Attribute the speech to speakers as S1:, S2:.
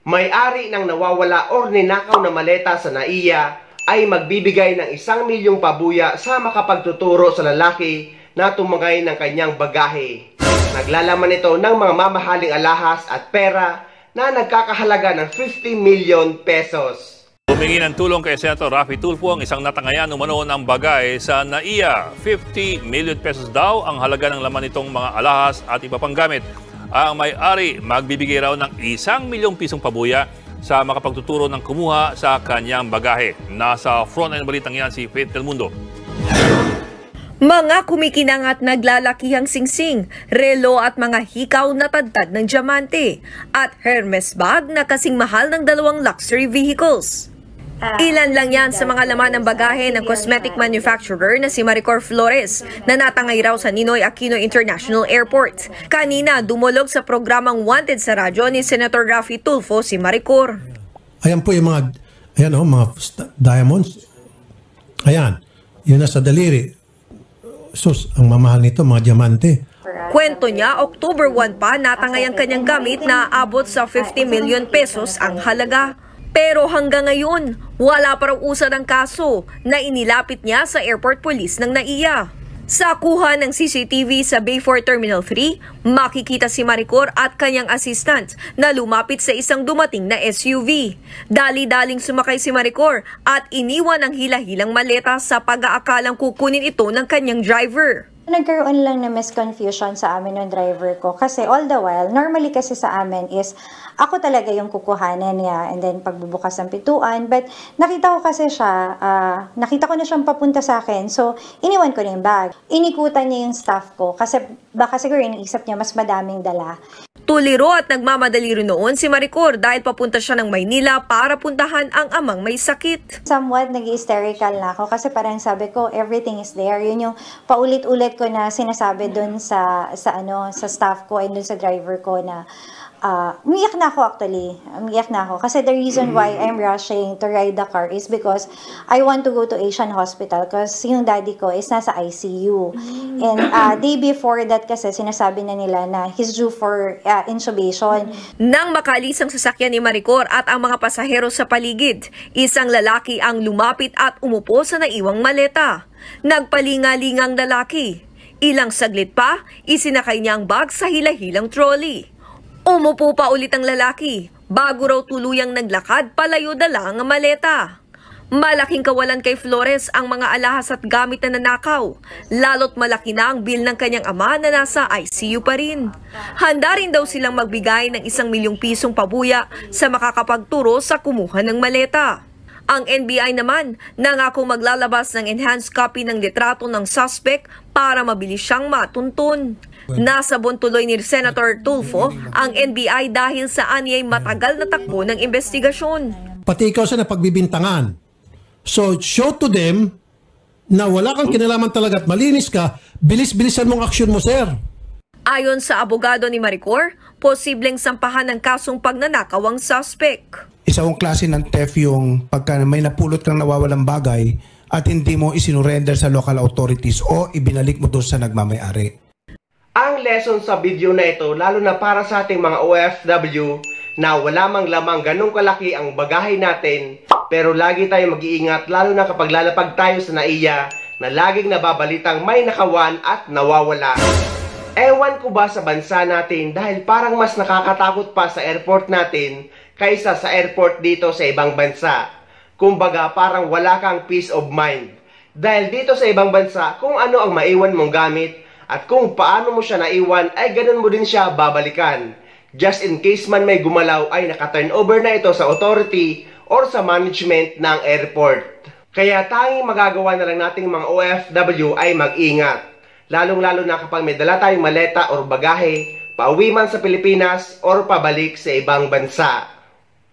S1: May-ari ng nawawala or ninakaw na maleta sa NAIA ay magbibigay ng 1 milyong pabuya sa makapagtuturo sa lalaki na tumangay ng kanyang bagahe. Naglalaman ito ng mga mamahaling alahas at pera na nagkakahalaga ng 50 million pesos.
S2: Humingi ng tulong kay Senator Raffy Tulfo ang isang natangayan umano ng bagay sa NAIA. 50 million pesos daw ang halaga ng laman nitong mga alahas at iba pang gamit. Ang may-ari magbibigay raw ng 1 milyong pisong pabuya sa makapagtuturo ng kumuha sa kanyang bagahe. Nasa front ng balitang yan si Faith Del Mundo.
S3: Mga kumikinang at naglalakihang singsing, relo at mga hikaw na tadtad ng diamante at Hermes bag na kasing mahal ng 2 luxury vehicles. Ilan lang yan sa mga laman ng bagahe ng cosmetic manufacturer na si Maricor Flores na natangay raw sa Ninoy Aquino International Airport. Kanina dumulog sa programang Wanted sa radyo ni Senator Raffy Tulfo si Maricor.
S4: Ayan po yung mga, mga diamonds. Ayan, yun na sa daliri. Sus, ang mamahal nito, mga diamante.
S3: Kwento niya, October 1 pa natangay ang kanyang gamit na abot sa 50 million pesos ang halaga. Pero hanggang ngayon, wala pa raw usad ang kaso na inilapit niya sa airport police ng NAIA. Sa kuha ng CCTV sa Bayfort Terminal 3, makikita si Maricor at kanyang assistant na lumapit sa isang dumating na SUV. Dali-daling sumakay si Maricor at iniwan ang hila-hilang maleta sa pag-aakalang kukunin ito ng kanyang driver.
S5: Nagkaroon lang na misconfusion sa amin ng driver ko kasi all the while, normally kasi sa amin is ako talaga yung kukuhanan niya and then pagbubukas ng pintuan. But nakita ko kasi siya, nakita ko na siyang papunta sa akin. So, iniwan ko na yung bag. Inikutan niya yung staff ko kasi baka siguro iniisip niya mas madaming dala.
S3: Tuliro at nagmamadali rin noon si Maricor dahil papunta siya ng Maynila para puntahan ang amang may sakit.
S5: Somewhat nag-hysterical na ako kasi parang sabi ko everything is there. Yun yung paulit-ulit ko na sinasabi doon sa staff ko and doon sa driver ko na umiyak na ako actually. Umiyak na ako. Kasi the reason why I'm rushing to ride the car is because I want to go to Asian Hospital because yung daddy ko is nasa ICU. And day before that kasi sinasabi na nila na he's due for intubation.
S3: Nang makalis ang sasakyan ni Maricor at ang mga pasahero sa paligid, isang lalaki ang lumapit at umupo sa naiwang maleta. Nagpalingalingang lalaki. Ilang saglit pa, isinakay niya ang bag sa hila-hilang trolley. Umupo pa ulit ang lalaki, bago raw tuluyang naglakad palayo dala ang maleta. Malaking kawalan kay Flores ang mga alahas at gamit na nanakaw, lalo't malaki na ang bill ng kanyang ama na nasa ICU pa rin. Handa rin daw silang magbigay ng 1 milyong pisong pabuya sa makakapagturo sa kumuha ng maleta. Ang NBI naman nangako maglalabas ng enhanced copy ng litrato ng suspect para mabilis siyang matuntun. Nasabon tuloy ni Senator Tulfo ang NBI dahil sa anyay matagal na takbo ng investigasyon.
S4: Pati ikaw sa napagbibintangan. So show to them na wala kang kinalaman talaga at malinis ka, bilis-bilisan mong aksyon mo, sir.
S3: Ayon sa abogado ni Maricor, posibleng sampahan ng kasong pagnanakaw ang suspect.
S6: Isang klase ng theft yung pagka may napulot kang nawawalang bagay at hindi mo isinurrender sa local authorities o ibinalik mo doon sa nagmamay-ari.
S1: Ang lesson sa video na ito, lalo na para sa ating mga OFW na wala mang lamang ganong kalaki ang bagahe natin, pero lagi tayo mag-iingat lalo na kapag lalapag tayo sa NAIA na laging nababalitang may nakawan at nawawala. Ewan ko ba sa bansa natin dahil parang mas nakakatakot pa sa airport natin kaysa sa airport dito sa ibang bansa. Kumbaga parang wala kang peace of mind. Dahil dito sa ibang bansa, kung ano ang maiwan mong gamit at kung paano mo siya naiwan ay ganun mo din siya babalikan. Just in case man may gumalaw ay naka-turn over na ito sa authority or sa management ng airport. Kaya tanging magagawa na lang nating mga OFW ay mag-ingat. Lalong-lalo na kapag may dala tayong maleta or bagahe, pauwi man sa Pilipinas or pabalik sa ibang bansa.